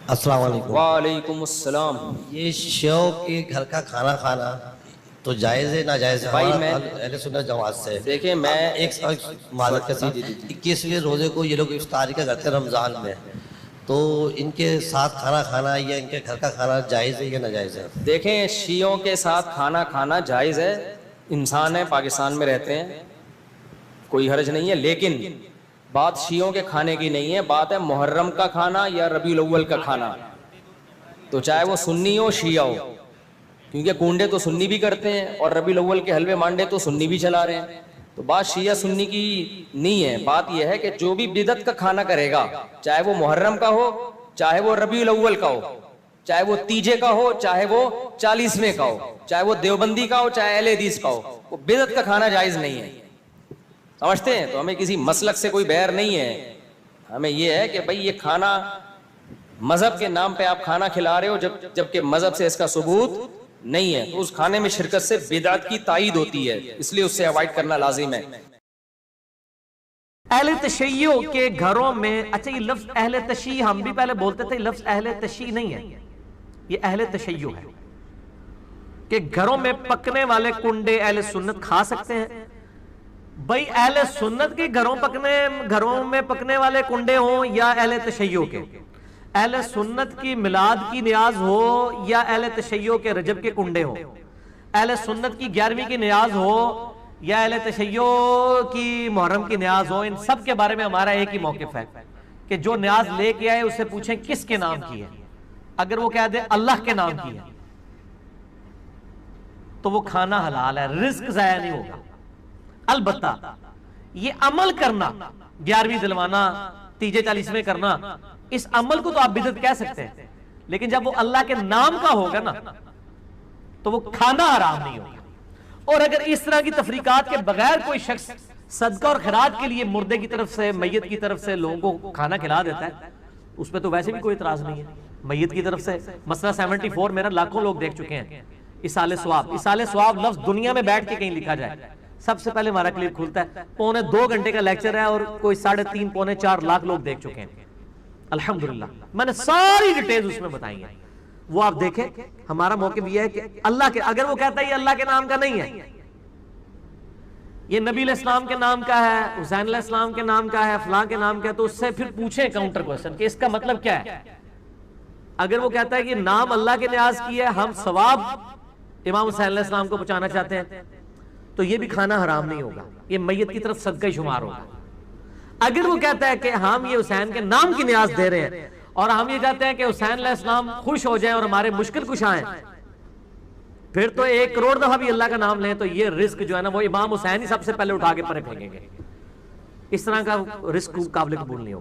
अस्सलाम वालेकुम। वालेकुम अस्सलाम। ये शियों के घर का खाना खाना तो जायज़ है नाजायज़ है? भाई हमारा मैं अहले सुन्नत जमात से देखिए मैं एक मादत के जी साथ जी जी जी 21वें रोजे को ये लोग इफ्तारी का करते हैं रमज़ान में, तो इनके साथ खाना खाना या इनके घर का खाना जायज़ है या नाजायज़ है? देखें, शियों के साथ खाना खाना जायज़ है। इंसान है, पाकिस्तान में रहते हैं, कोई हर्ज नहीं है। लेकिन बात शियों के खाने की नहीं है, बात है मुहर्रम का खाना या रबीउल अव्वल का खाना। तो चाहे वो सुन्नी हो शिया हो, क्योंकि कुंडे तो सुन्नी भी करते हैं और रबीउल अव्वल के हलवे मांडे तो सुन्नी भी चला रहे हैं। तो बात शिया सुन्नी की नहीं है, बात यह है कि जो भी बिदअत का खाना करेगा, चाहे वो मुहर्रम का हो, चाहे वो रबीउल अव्वल का हो, चाहे वो तीजे का हो, चाहे वो 40वें का हो, चाहे वो देवबंदी का हो, चाहे अहले हदीस का हो, वो बिदअत का खाना जायज नहीं है। समझते हैं? तो हमें किसी मसलक से कोई बैर नहीं है, हमें यह है कि भाई ये खाना मजहब के नाम पे आप खाना खिला रहे हो, जबकि मजहब से इसका सबूत नहीं है, तो उस खाने में शिरकत से बिदअत की तायीद होती है, इसलिए उससे अवॉइड करना लाजिम है। अहले तशय्यो के घरों में, अच्छा ये लफ्ज अहले तशी हम भी पहले बोलते थे, लफ्ज अहले तशी नहीं है, ये अहले तशय्यो है कि घरों में पकने वाले कुंडे अहले सुन्नत खा सकते हैं। भाई अहले सुन्नत के घरों में पकने वाले कुंडे हों या अहले तशय्यो के, अहले सुन्नत की मिलाद की न्याज हो या अहले तशय्यो के रजब के कुंडे हो, अहले सुन्नत की 11वीं की न्याज हो या अहले तशय्यो की मुहर्रम की न्याज हो, इन सब के बारे में हमारा एक ही मौकिफ है कि जो न्याज लेके आए उससे पूछें किसके नाम की है। अगर वो कह दे अल्लाह के नाम की है तो वो खाना हलाल है, रिस्क जाया नहीं होगा। अलबत्ता ये अमल करना, 11वीं दिलवाना, तीजे 40वें करना, इस अमल को तो आप बिदअत कह सकते हैं, लेकिन जब वो अल्लाह के नाम का होगा ना तो वो खाना हराम नहीं होगा। और अगर इस तरह की तफरीकात के बगैर कोई शख्स सदका और खैरात के लिए मुर्दे की तरफ से, मैयत की तरफ से लोगों को खाना खिला देता है, उस पर तो वैसे भी कोई इतराज नहीं है। मैयत की तरफ से मसला 74 मेरा लाखों लोग देख चुके हैं। इसाले सवाब लफ्ज दुनिया में बैठ के कहीं लिखा जाए, सबसे पहले हमारा क्लिप खुलता है, 2.25 घंटे का लेक्चर है और कोई 3.5 पौने 4 लाख लोग देख चुके हैं। अल्हम्दुलिल्लाह, मैंने सारी डिटेल्स उसमें बताई है, वो आप देखें। हमारा मौक़िफ़ यह है कि अल्लाह के, अगर वो कहता है ये अल्लाह के नाम का नहीं है, ये नबी इस्लाम के नाम का है, हुसैन इस्लाम के नाम का है, फलां के नाम का है, तो उससे फिर पूछें काउंटर क्वेश्चन कि इसका मतलब क्या है। अगर वो कहता है कि नाम अल्लाह के न्याज की है, हम सवाब इमाम हुसैन इस्लाम को पहुंचाना चाहते हैं, तो ये भी खाना हराम नहीं होगा, ये मैयत की तरफ सदका शुमार होगा। अगर वो कहता है कि हम ये हुसैन के नाम की न्याज दे रहे हैं और हम ये चाहते हैं कि हुसैन इस्लाम खुश हो जाए और हमारे मुश्किल कुशा हैं, फिर तो 1 करोड़ दफा भी अल्लाह का नाम लें तो ये रिस्क जो है ना, वो इमाम हुसैन ही सबसे पहले उठा के परे फेंकेंगे। इस तरह का रिस्क काबिल कबूल नहीं होगा।